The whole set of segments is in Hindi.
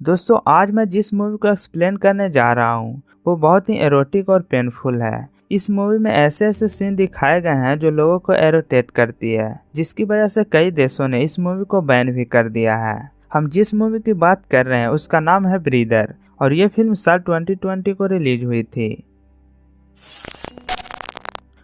दोस्तों आज मैं जिस मूवी को एक्सप्लेन करने जा रहा हूँ वो बहुत ही एरोटिक और पेनफुल है। इस मूवी में ऐसे ऐसे सीन दिखाए गए हैं जो लोगों को एरोटेट करती है, जिसकी वजह से कई देशों ने इस मूवी को बैन भी कर दिया है। हम जिस मूवी की बात कर रहे हैं उसका नाम है ब्रीदर और ये फिल्म साल 2020 को रिलीज हुई थी।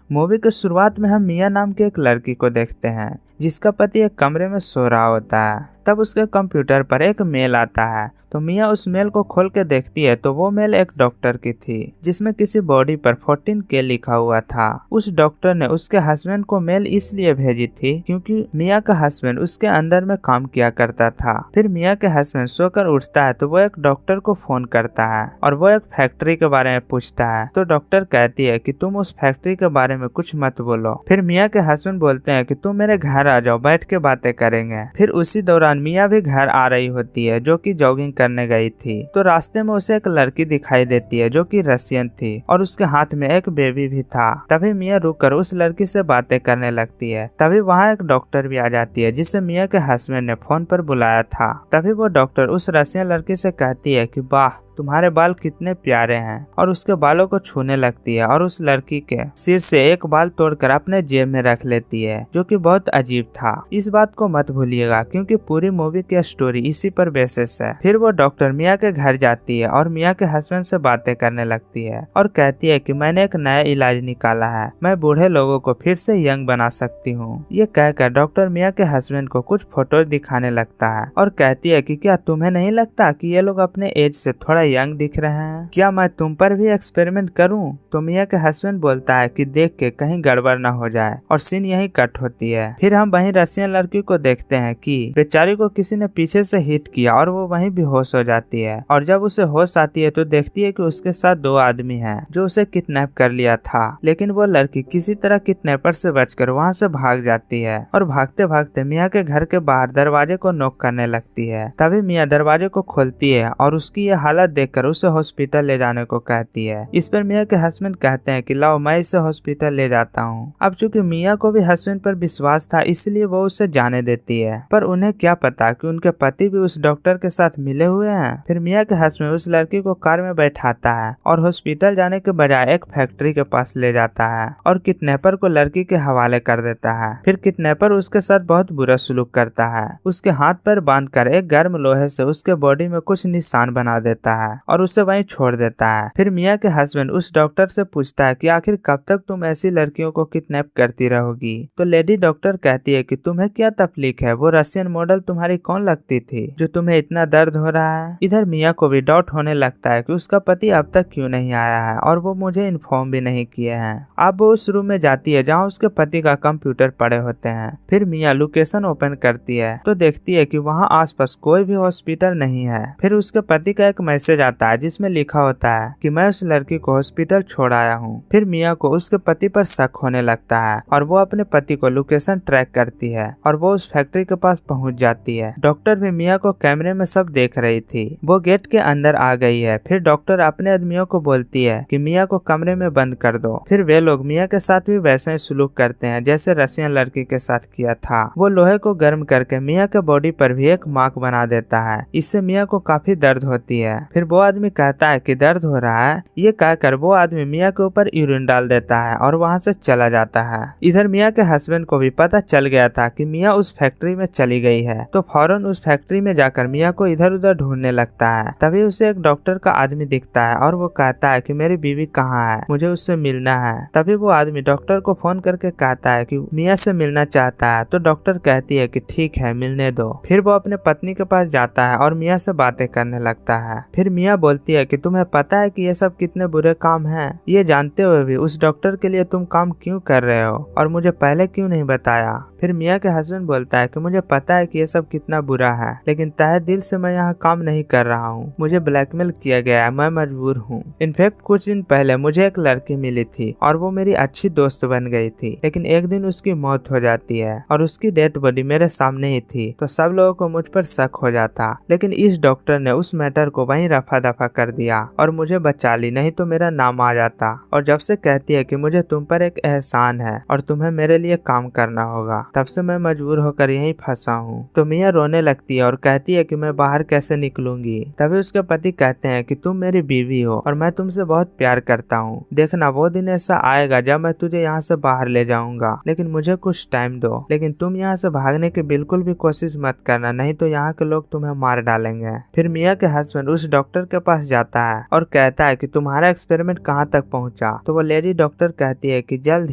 मूवी के शुरुआत में हम मिया नाम की एक लड़की को देखते हैं जिसका पति एक कमरे में सो रहा होता है। तब उसके कंप्यूटर पर एक मेल आता है तो मिया उस मेल को खोल के देखती है तो वो मेल एक डॉक्टर की थी जिसमें किसी बॉडी पर 14K लिखा हुआ था। उस डॉक्टर ने उसके हस्बैंड को मेल इसलिए भेजी थी क्योंकि मिया का हस्बैंड उसके अंदर में काम किया करता था। फिर मिया के हस्बैंड सोकर उठता है तो वो एक डॉक्टर को फोन करता है और वो एक फैक्ट्री के बारे में पूछता है तो डॉक्टर कहती है कि तुम उस फैक्ट्री के बारे में कुछ मत बोलो। फिर मिया के हस्बैंड बोलते हैं कि तुम मेरे घर आ जाओ, बैठ के बातें करेंगे। फिर उसी दौरान मिया भी घर आ रही होती है जो कि जॉगिंग करने गई थी। तो रास्ते में उसे एक लड़की दिखाई देती है जो कि रशियन थी और उसके हाथ में एक बेबी भी था। तभी मिया रुककर उस लड़की से बातें करने लगती है। तभी वहाँ एक डॉक्टर भी आ जाती है जिसे मिया के हस्बैंड ने फोन पर बुलाया था। तभी वो डॉक्टर उस रशियन लड़की से कहती है कि वाह तुम्हारे बाल कितने प्यारे हैं और उसके बालों को छूने लगती है और उस लड़की के सिर से एक बाल तोड़कर अपने जेब में रख लेती है जो कि बहुत अजीब था। इस बात को मत भूलिएगा क्योंकि पूरी मूवी की स्टोरी इसी पर बेसिस है। फिर वो डॉक्टर मिया के घर जाती है और मिया के हस्बैंड से बातें करने लगती है और कहती है कि मैंने एक नया इलाज निकाला है, मैं बूढ़े लोगों को फिर से यंग बना सकती हूँ। ये कहकर डॉक्टर मिया के हस्बैंड को कुछ फोटो दिखाने लगता है और कहती है कि क्या तुम्हें नहीं लगता कि ये लोग अपने एज से थोड़ा यंग दिख रहे हैं, क्या मैं तुम पर भी एक्सपेरिमेंट करूं? तो मिया के हस्बैंड बोलता है कि देख के कहीं गड़बड़ ना हो जाए और सीन यही कट होती है। फिर हम वहीं रशियन लड़की को देखते हैं कि बेचारी को किसी ने पीछे से हिट किया और वो वहीं बेहोश हो जाती है और जब उसे होश आती है तो देखती है कि उसके साथ दो आदमी हैं जो उसे किडनैप कर लिया था। लेकिन वो लड़की किसी तरह किडनैपर से बचकर वहाँ से भाग जाती है और भागते भागते मिया के घर के बाहर दरवाजे को नॉक करने लगती है। तभी मिया दरवाजे को खोलती है और उसकी ये हालत देखकर उसे हॉस्पिटल ले जाने को कहती है। इस पर मिया के हस्बैंड कहते हैं कि लाओ मैं इसे हॉस्पिटल ले जाता हूँ। अब चूंकि मिया को भी हस्बैंड पर विश्वास था इसलिए वो उसे जाने देती है, पर उन्हें क्या पता कि उनके पति भी उस डॉक्टर के साथ मिले हुए हैं। फिर मिया के हस्बैंड उस लड़की को कार में बैठाता है और हॉस्पिटल जाने के बजाय एक फैक्ट्री के पास ले जाता है और किडनैपर को लड़की के हवाले कर देता है। फिर किडनैपर उसके साथ बहुत बुरा सलूक करता है, उसके हाथ पैर बांधकर एक गर्म लोहे से उसके बॉडी में कुछ निशान बना देता है और उसे वहीं छोड़ देता है। फिर मिया के हस्बैंड उस डॉक्टर से पूछता है कि आखिर कब तक तुम ऐसी लड़कियों को किडनैप करती रहोगी? तो लेडी डॉक्टर कहती है कि तुम्हें क्या तकलीफ है, वो रशियन मॉडल तुम्हारी कौन लगती थी जो तुम्हें इतना दर्द हो रहा है? इधर मिया को भी डाउट होने लगता है कि उसका पति अब तक क्यों नहीं आया है और वो मुझे इन्फॉर्म भी नहीं किए हैं। अब वो उस रूम में जाती है जहाँ उसके पति का कंप्यूटर पड़े होते हैं। फिर मिया लोकेशन ओपन करती है तो देखती है कि वहाँ आसपास कोई भी हॉस्पिटल नहीं है। फिर उसके पति का एक मैसेज आता है जिसमें लिखा होता है कि मैं उस लड़की को हॉस्पिटल छोड़ आया हूँ। फिर मिया को उसके पति पर शक होने लगता है और वो अपने पति को लोकेशन ट्रैक करती है और वो उस फैक्ट्री के पास पहुँच जाती है। डॉक्टर भी मिया को कैमरे में सब देख रही थी। वो गेट के अंदर आ गई है। फिर डॉक्टर अपने आदमियों को बोलती है कि मिया को कमरे में बंद कर दो। फिर वे लोग मिया के साथ भी वैसे ही सलूक करते हैं जैसे रशियन लड़की के साथ किया था। वो लोहे को गर्म करके मिया के बॉडी पर भी एक मार्क बना देता है। इससे मिया को काफी दर्द होती है। फिर वो आदमी कहता है कि दर्द हो रहा है। ये कहकर वो आदमी मिया के ऊपर यूरिन डाल देता है और वहाँ से चला जाता है। इधर मिया के हस्बैंड को भी पता चल गया था कि मिया उस फैक्ट्री में चली गई है तो फौरन उस फैक्ट्री में जाकर मिया को इधर उधर ढूंढने लगता है। तभी उसे एक डॉक्टर का आदमी दिखता है और वो कहता है कि मेरी बीवी कहाँ है, मुझे उससे मिलना है। तभी वो आदमी डॉक्टर को फोन करके कहता है कि मिया से मिलना चाहता है। तो डॉक्टर कहती है कि ठीक है मिलने दो। फिर वो अपने पत्नी के पास जाता है और मिया से बातें करने लगता है। फिर मिया बोलती है कि तुम्हें पता है कि ये सब कितने बुरे काम हैं, ये जानते हुए भी उस डॉक्टर के लिए तुम काम क्यों कर रहे हो और मुझे पहले क्यों नहीं बताया? फिर मिया के हस्बैंड बोलता है कि मुझे पता है कि ये सब कितना बुरा है लेकिन तहे दिल से मैं यहाँ काम नहीं कर रहा हूँ, मुझे ब्लैकमेल किया गया है, मैं मजबूर हूँ। इनफैक्ट कुछ दिन पहले मुझे एक लड़की मिली थी और वो मेरी अच्छी दोस्त बन गई थी, लेकिन एक दिन उसकी मौत हो जाती है और उसकी डेड बॉडी मेरे सामने ही थी तो सब लोगों को मुझ पर शक हो जाता। लेकिन इस डॉक्टर ने उस मैटर को वहीं रफा दफा कर दिया और मुझे बचा ली, नहीं तो मेरा नाम आ जाता। और जब से कहती है कि मुझे तुम पर एक एहसान है और तुम्हें मेरे लिए काम करना होगा। तब से मैं मजबूर होकर यहीं फंसा हूँ। तो मिया रोने लगती है और कहती है कि मैं बाहर कैसे निकलूंगी। तभी उसके पति कहते हैं कि तुम मेरी बीवी हो और मैं तुमसे बहुत प्यार करता हूँ। देखना वो दिन ऐसा आएगा जब मैं तुझे यहाँ से बाहर ले जाऊंगा, लेकिन मुझे कुछ टाइम दो। लेकिन तुम यहाँ से भागने की बिल्कुल भी कोशिश मत करना, नहीं तो यहाँ के लोग तुम्हें मार डालेंगे। फिर मिया के हस्बैंड उस डॉक्टर के पास जाता है और कहता है कि तुम्हारा एक्सपेरिमेंट कहाँ तक पहुँचा। तो वो लेडी डॉक्टर कहती है कि जल्द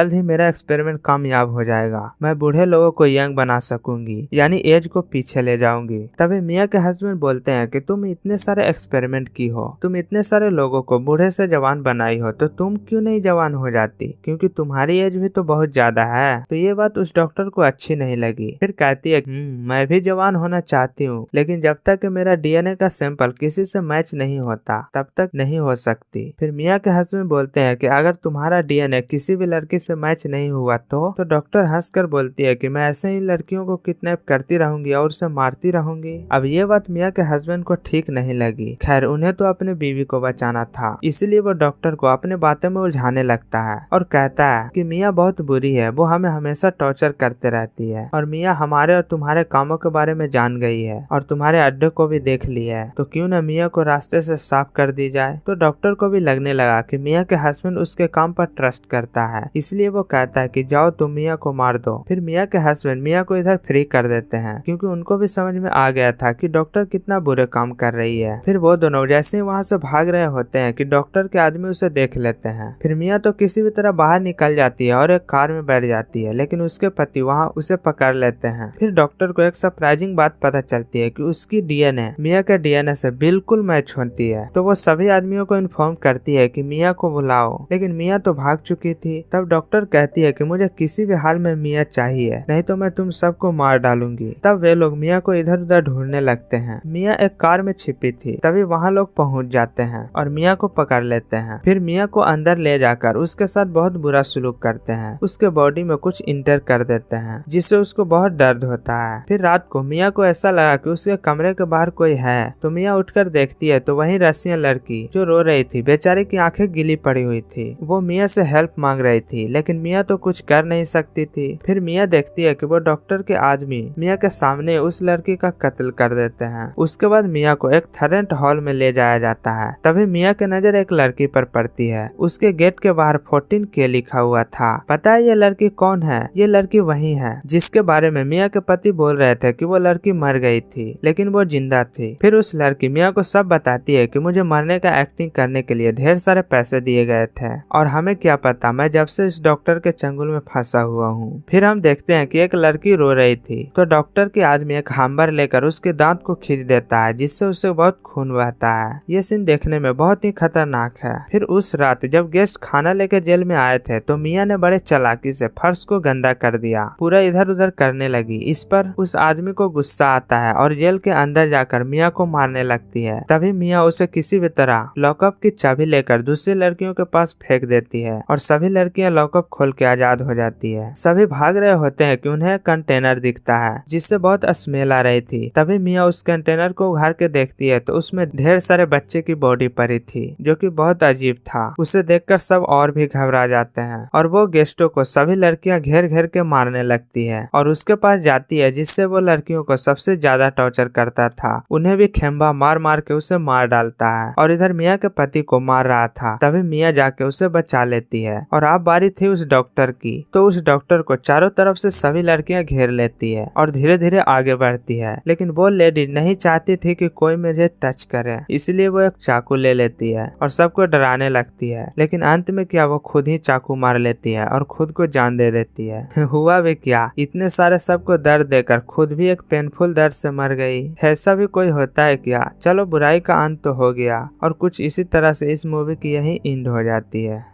ही मेरा एक्सपेरिमेंट कामयाब हो जाएगा। मैं बूढ़े लोगों को यंग बना सकूंगी, यानी एज को पीछे ले जाऊंगी। तभी मिया के हस्बैंड बोलते हैं कि तुम इतने सारे एक्सपेरिमेंट की हो, तुम इतने सारे लोगों को बूढ़े से जवान बनाई हो, तो तुम क्यों नहीं जवान हो जाती, क्योंकि तुम्हारी एज भी तो बहुत ज्यादा है। तो ये बात उस डॉक्टर को अच्छी नहीं लगी। फिर कहती है मैं भी जवान होना चाहती हूँ, लेकिन जब तक मेरा डीएनए का सैंपल किसी से मैच नहीं होता तब तक नहीं हो सकती। फिर मिया के हस्बैंड बोलते हैं कि अगर तुम्हारा डीएनए किसी भी लड़की से मैच नहीं हुआ तो डॉक्टर हंसकर बोलती है कि मैं ऐसे ही लड़कियों को किडनैप करती रहूंगी और उसे मारती रहूंगी। अब ये बात मिया के हस्बैंड को ठीक नहीं लगी। खैर उन्हें तो अपने बीवी को बचाना था, इसलिए वो डॉक्टर को अपने बातों में उलझाने लगता है और कहता है कि मिया बहुत बुरी है, वो हमें हमेशा टॉर्चर करते रहती है और मिया हमारे और तुम्हारे कामों के बारे में जान गई है और तुम्हारे अड्डे को भी देख लिया है, तो क्यों न मिया को रास्ते से साफ कर दी जाए। तो डॉक्टर को भी लगने लगा कि मिया के हस्बैंड उसके काम पर ट्रस्ट करता है, इसलिए वो कहता है कि जाओ तुम मिया को मार दो। फिर मिया के हस्बैंड मिया को इधर फ्री कर देते हैं, क्योंकि उनको भी समझ में आ गया था कि डॉक्टर कितना बुरे काम कर रही है। फिर वो दोनों जैसे ही वहाँ से भाग रहे होते हैं कि डॉक्टर के आदमी उसे देख लेते हैं। फिर मिया तो किसी भी तरह बाहर निकल जाती है और एक कार में बैठ जाती है, लेकिन उसके पति वहाँ उसे पकड़ लेते हैं। फिर डॉक्टर को एक सरप्राइजिंग बात पता चलती है कि उसकी डीएनए मिया के डीएनए से बिल्कुल मैच होती है। तो वो सभी आदमियों को इन्फॉर्म करती है कि मिया को बुलाओ, लेकिन मिया तो भाग चुकी थी। तब डॉक्टर कहती है कि मुझे किसी भी हाल में मिया चाहिए, नहीं तो मैं तुम सबको मार डालूंगी। तब वे लोग मिया को इधर उधर ढूंढने लगते हैं। मिया एक कार में छिपी थी, तभी वहाँ लोग पहुँच जाते हैं और मिया को पकड़ लेते हैं। फिर मिया को अंदर ले जाकर उसके साथ बहुत बुरा सलूक करते हैं, उसके बॉडी में कुछ इंटर कर देते हैं जिससे उसको बहुत दर्द होता है। फिर रात को मिया को ऐसा लगा कि उसके कमरे के बाहर कोई है, तो मिया उठकर देखती है तो वहीं रसियन लड़की जो रो रही थी, बेचारी की आंखें गीली पड़ी हुई थी। वो मिया से हेल्प मांग रही थी, लेकिन मिया तो कुछ कर नहीं सकती थी। फिर मिया देखती है कि वो डॉक्टर के आदमी मिया के सामने उस लड़की का कत्ल कर देते हैं। उसके बाद मिया को एक थरेंट हॉल में ले जाया जाता है। तभी मिया की नजर एक लड़की पर पड़ती है। उसके गेट के बाहर 14K लिखा हुआ था। पता है ये लड़की कौन है? ये लड़की वही है जिसके बारे में मिया के पति बोल रहे थे कि वो लड़की मर गई थी, लेकिन वो जिंदा थी। फिर उस लड़की मिया को सब बताती है कि मुझे मरने का एक्टिंग करने के लिए ढेर सारे पैसे दिए गए थे और हमें क्या पता, मैं जब से इस डॉक्टर के चंगुल में फंसा हुआ हूँ। फिर हम देखते हैं कि एक लड़की रो रही थी, तो डॉक्टर के आदमी एक हैमर लेकर उसके दांत को खींच देता है, जिससे उससे बहुत खून बहता है। ये सीन देखने में बहुत ही खतरनाक है। फिर उस रात जब गेस्ट खाना लेकर जेल में आए थे, तो मिया ने बड़े चालाकी से फर्श को गंदा कर दिया, पूरा इधर उधर करने लगी। इस पर उस आदमी को गुस्सा आता है और जेल के अंदर जाकर मिया को मारने लगती है। तभी मिया उसे किसी भी तरह लॉकअप की चाबी लेकर दूसरी लड़कियों के पास फेंक देती है और सभी लड़कियां लॉकअप खोल के आजाद हो जाती है। सभी भाग रहे होते हैं कि उन्हें कंटेनर दिखता है जिससे बहुत स्मेल आ रही थी। तभी मिया उस कंटेनर को उघाड़ के देखती है तो उसमें ढेर सारे बच्चे की बॉडी पड़ी थी, जो कि बहुत अजीब था। उसे देखकर सब और भी घबरा जाते हैं और वो गेस्टों को सभी लड़कियां घेर घेर के मारने लगती है और उसके पास जाती है, जिससे वो लड़कियों को सबसे ज्यादा टॉर्चर करता था। उन्हें भी खेम्बा मार मार के उसे मार डालता है और इधर मिया के पति को मार रहा था। तभी मिया जाके उसे बचा लेती है और अब बारी थी उस डॉक्टर की। तो उस डॉक्टर को चारों तरफ से सभी लड़कियां घेर लेती है और धीरे धीरे आगे बढ़ती है, लेकिन वो लेडी नहीं चाहती थी कि कोई मुझे टच करे, इसलिए वो एक चाकू ले लेती है और सबको डराने लगती है। लेकिन अंत में क्या, वो खुद ही चाकू मार लेती है और खुद को जान दे देती है। हुआ भी क्या, इतने सारे सबको दर्द देकर खुद भी एक पेनफुल दर्द से मर गई। ऐसा भी कोई होता है क्या? चलो, बुराई का अंत तो हो गया और कुछ इसी तरह से इस मूवी की यही एंड हो जाती है।